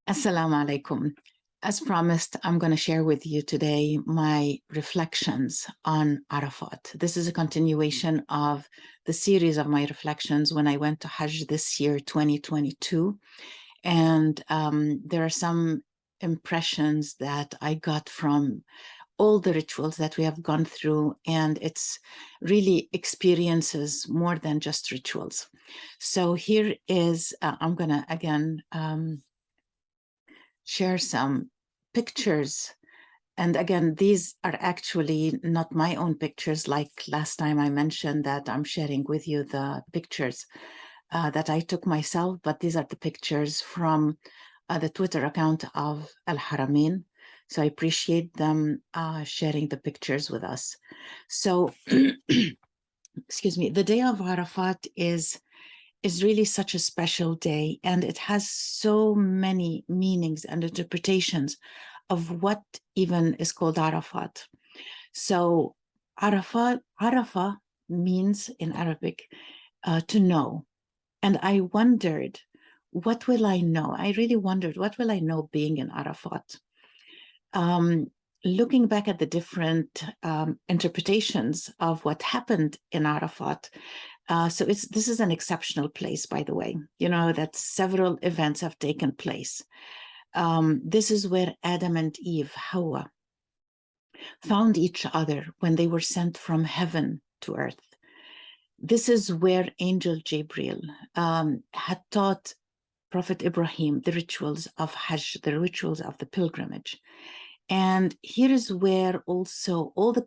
Assalamu alaikum. As promised, I'm going to share with you today my reflections on Arafat. This is a continuation of the series of my reflections when I went to Hajj this year, 2022. And there are some impressions that I got from all the rituals that we have gone through, and it's really experiences more than just rituals. So here is, I'm going to again share some pictures. And again, these are actually not my own pictures. Like last time I mentioned that I'm sharing with you the pictures that I took myself, but these are the pictures from the Twitter account of Al Haramain. So I appreciate them sharing the pictures with us. So, excuse me, the day of Arafat is really such a special day, and it has so many meanings and interpretations of what even is called Arafat. So Arafah means in Arabic to know. And I wondered, what will I know? I really wondered, what will I know being in Arafat? Looking back at the different interpretations of what happened in Arafat, so this is an exceptional place, by the way, you know, that several events have taken place. This is where Adam and Eve, Hawa, found each other when they were sent from heaven to earth. This is where Angel Gabriel had taught Prophet Ibrahim the rituals of Hajj, the rituals of the pilgrimage. And here is where also all the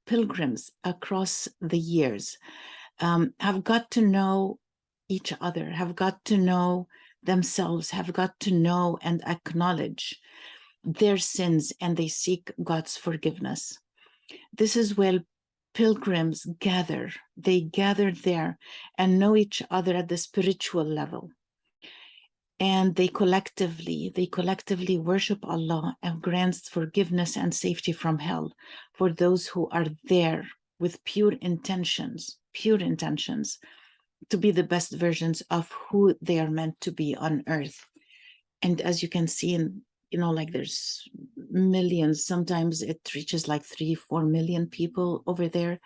pilgrims across the years have got to know each other, have got to know themselves, have got to know and acknowledge their sins, and they seek God's forgiveness. This is where pilgrims gather. They gather there and know each other at the spiritual level. And they collectively worship Allah and grants forgiveness and safety from hell for those who are there with pure intentions to be the best versions of who they are meant to be on earth. And as you can see, you know, like there's millions, sometimes it reaches like 3-4 million people over there.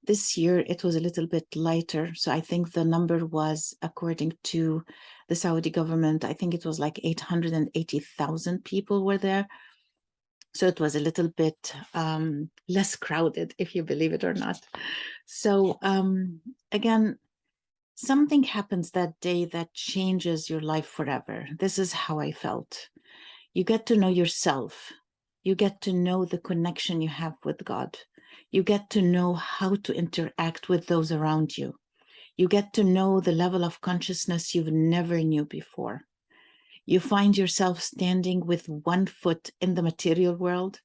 This year it was a little bit lighter. So I think the number was, according to the Saudi government, I think it was like 880,000 people were there. So it was a little bit less crowded, if you believe it or not. So again, something happens that day that changes your life forever. This is how I felt. You get to know yourself. You get to know the connection you have with God. You get to know how to interact with those around you. You get to know the level of consciousness you've never knew before. You find yourself standing with one foot in the material world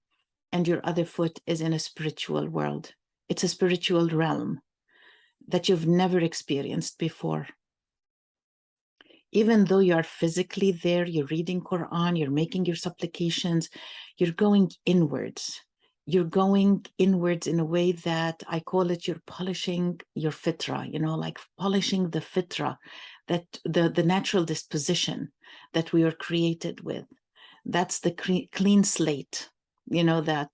and your other foot is in a spiritual world. It's a spiritual realm that you've never experienced before. Even though you are physically there, you're reading Quran, you're making your supplications, you're going inwards. You're going inwards in a way that I call it, you're polishing your fitra, you know, like polishing the fitra, that the natural disposition that we are created with. That's the clean slate, you know, that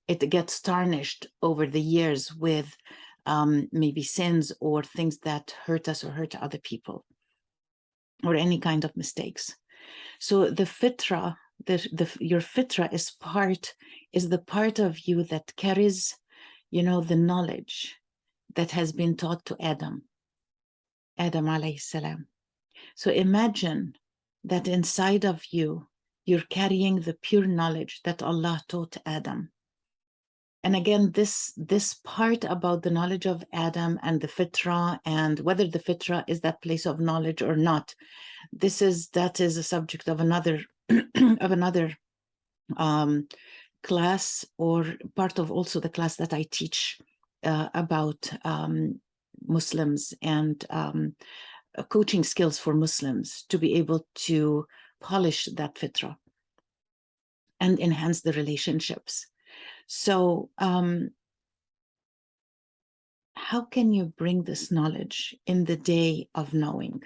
it gets tarnished over the years with maybe sins or things that hurt us or hurt other people, or any kind of mistakes. So the fitra, your fitra is the part of you that carries, you know, the knowledge that has been taught to Adam alayhi salam. So imagine that inside of you, you're carrying the pure knowledge that Allah taught Adam. And again, this part about the knowledge of Adam and the fitra, and whether the fitra is that place of knowledge or not, that is a subject of another of another class, or part of also the class that I teach about Muslims and coaching skills for Muslims to be able to polish that fitra and enhance the relationships. So how can you bring this knowledge in the day of knowing?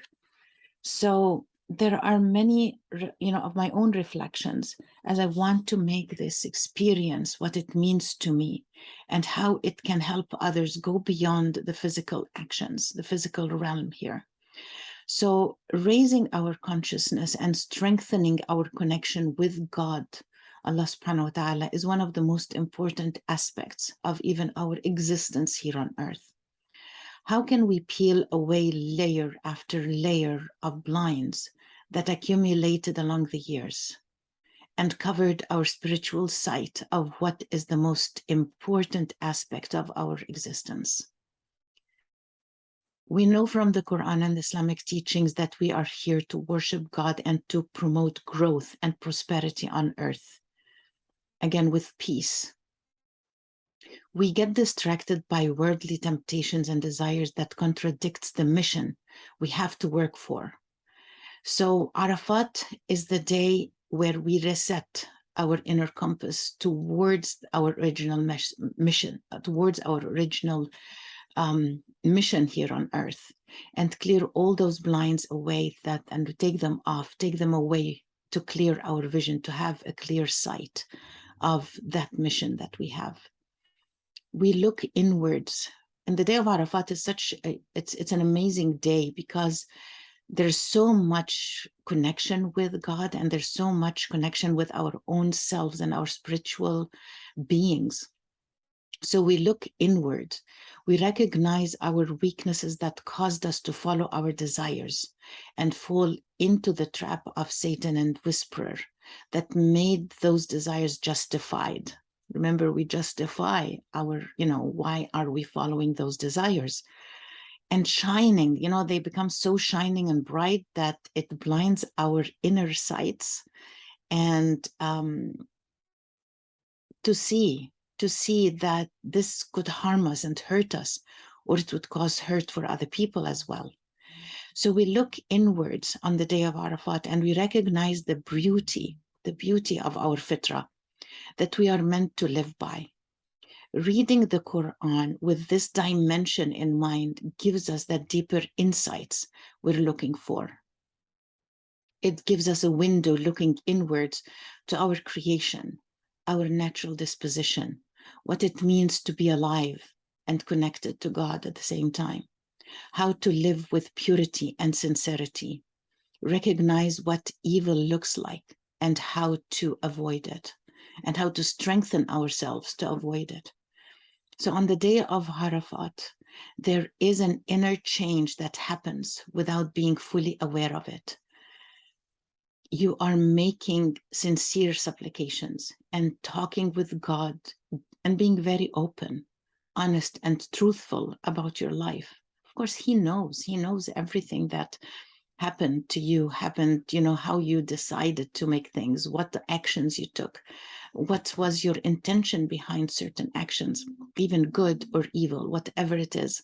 So there are many, of my own reflections as I want to make this experience what it means to me and how it can help others go beyond the physical actions, the physical realm here. So raising our consciousness and strengthening our connection with God, Allah subhanahu wa ta'ala, is one of the most important aspects of even our existence here on earth. How can we peel away layer after layer of blinds that accumulated along the years and covered our spiritual sight of what is the most important aspect of our existence? We know from the Quran and Islamic teachings that we are here to worship God and to promote growth and prosperity on earth, again with peace. We get distracted by worldly temptations and desires that contradicts the mission we have to work for. So Arafat is the day where we reset our inner compass towards our original mission, towards our original mission here on earth, and clear all those blinds away and take them off, take them away, to clear our vision, to have a clear sight of that mission that we have. We look inwards, and the day of Arafat is it's an amazing day because there's so much connection with God, and there's so much connection with our own selves and our spiritual beings. So we look inward, we recognize our weaknesses that caused us to follow our desires and fall into the trap of Satan and whisperer that made those desires justified. Remember, we justify our, why are we following those desires? And shining, they become so shining and bright that it blinds our inner sights, and to see that this could harm us and hurt us, or it would cause hurt for other people as well. So we look inwards on the day of Arafat, and we recognize the beauty of our fitrah that we are meant to live by. Reading the Quran with this dimension in mind gives us that deeper insights we're looking for. It gives us a window looking inwards to our creation, our natural disposition, what it means to be alive and connected to God at the same time, how to live with purity and sincerity, recognize what evil looks like and how to avoid it, and how to strengthen ourselves to avoid it. So on the day of Arafat, there is an inner change that happens without being fully aware of it. You are making sincere supplications and talking with God and being very open, honest, and truthful about your life. Of course, he knows everything that happened to you, how you decided to make things, what the actions you took, what was your intention behind certain actions, even good or evil, whatever it is.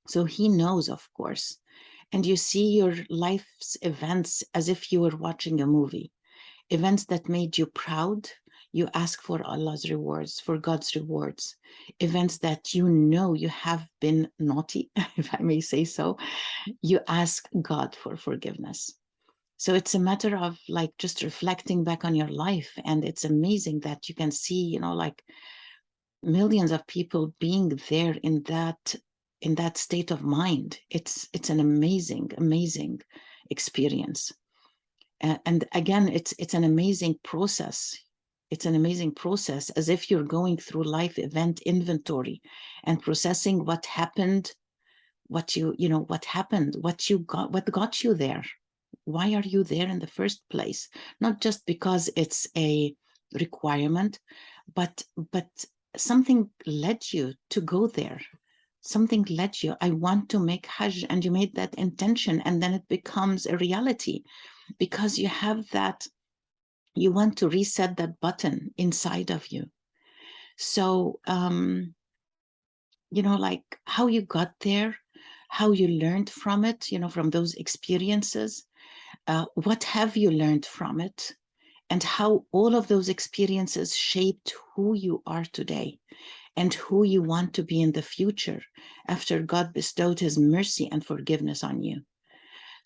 So he knows, of course. And you see your life's events as if you were watching a movie. Events that made you proud, you ask for Allah's rewards, for God's rewards. Events that you have been naughty, if I may say so, you ask God for forgiveness. So it's a matter of just reflecting back on your life. And it's amazing that you can see, millions of people being there in that state of mind. It's an amazing experience. And again, it's an amazing process. It's an amazing process, as if you're going through life event inventory and processing what happened, what happened, what you got, what got you there. Why are you there in the first place? Not just because it's a requirement, but something led you to go there. Something led you. I want to make Hajj, and you made that intention, and then it becomes a reality because you have that. You want to reset that button inside of you. So, how you got there, how you learned from it, from those experiences. What have you learned from it, and how all of those experiences shaped who you are today and who you want to be in the future after God bestowed his mercy and forgiveness on you.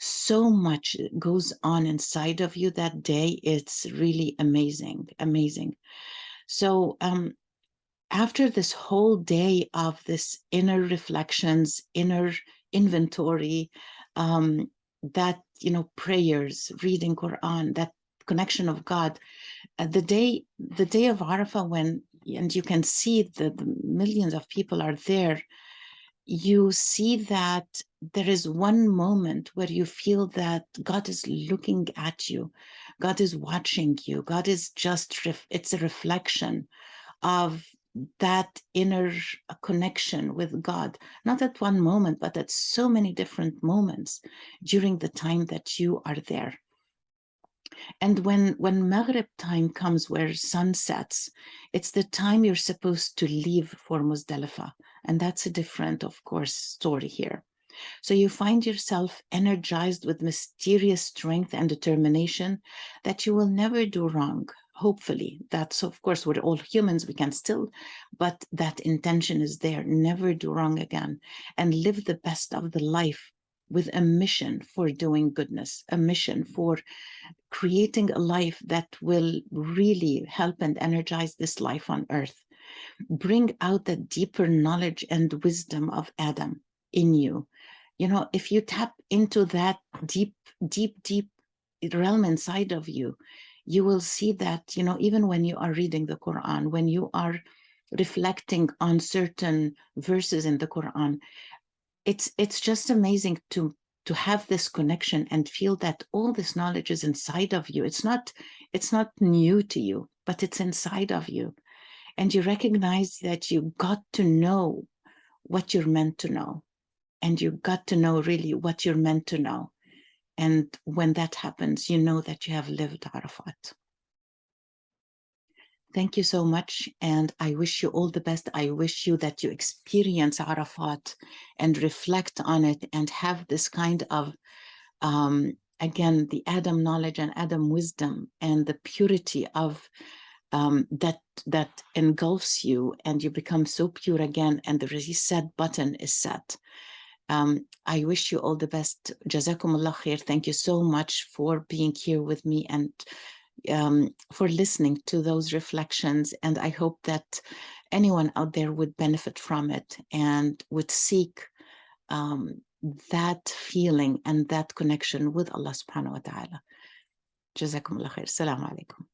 So much goes on inside of you that day. It's really amazing, amazing. So after this whole day of this inner reflections, inner inventory, that, prayers, reading Quran, that connection of God, the day of Arafah, when, and you can see that the millions of people are there, you see that there is one moment where you feel that God is looking at you, God is watching you, God is just, it's a reflection of that inner connection with God, not at one moment, but at so many different moments during the time that you are there. And when Maghrib time comes, where sun sets, it's the time you're supposed to leave for Muzdalifah. And that's a different, of course, story here. So you find yourself energized with mysterious strength and determination that you will never do wrong. Hopefully, that's, of course, we're all humans, we can still, but that intention is there. Never do wrong again, and live the best of the life with a mission for doing goodness, a mission for creating a life that will really help and energize this life on earth. Bring out the deeper knowledge and wisdom of Adam in you. If you tap into that deep, deep, deep realm inside of you, you will see that, even when you are reading the Quran, when you are reflecting on certain verses in the Quran, it's just amazing to have this connection and feel that all this knowledge is inside of you. It's not new to you, but it's inside of you. And you recognize that you got to know what you're meant to know. And you got to know really what you're meant to know. And when that happens, you know that you have lived Arafat. Thank you so much. And I wish you all the best. I wish you that you experience Arafat and reflect on it and have this kind of, again, the Adam knowledge and Adam wisdom and the purity of that engulfs you, and you become so pure again, and the reset button is set. I wish you all the best. Jazakumullah khair. Thank you so much for being here with me and for listening to those reflections. And I hope that anyone out there would benefit from it and would seek that feeling and that connection with Allah subhanahu wa ta'ala. Jazakumullah khair. Assalamu alaikum.